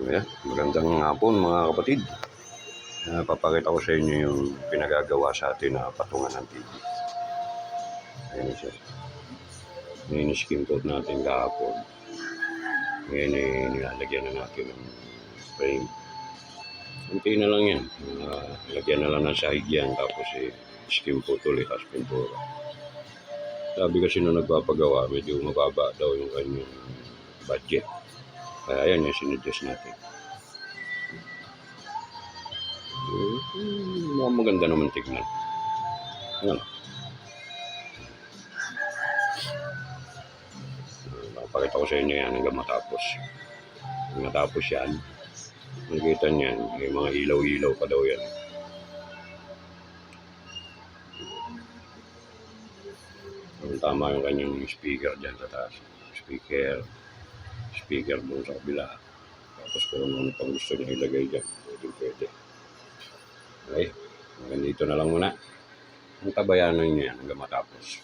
Ayan, magandang hapon mga kapatid. Papakita ko sa inyo yung pinagagawa sa atin na patungan ng TV. Ayan siya. Niniskin coat natin kahapon. Ngayon nilalagyan na natin ng frame. Kunti na lang yan. Lagyan na lang ng sahig yan. Tapos skin coat ulit. Tapos pintura. Sabi kasi nung nagpapagawa, medyo mababa daw yung kanyang budget. Kaya ayan yung sinuggest natin. Maganda naman tignan. Ano? Pakita ko sa inyo yan hanggang matapos. Hanggang matapos yan, nakikita niyan, may mga ilaw-ilaw pa daw yan. Tama yung kanyang speaker dyan sa taas. Speaker doon sa kabila. Tapos kung ano pang gusto niya ilagay dyan, pwede. Okay, hanggang dito na lang muna. Ang tabayanan niyo yan hanggang matapos.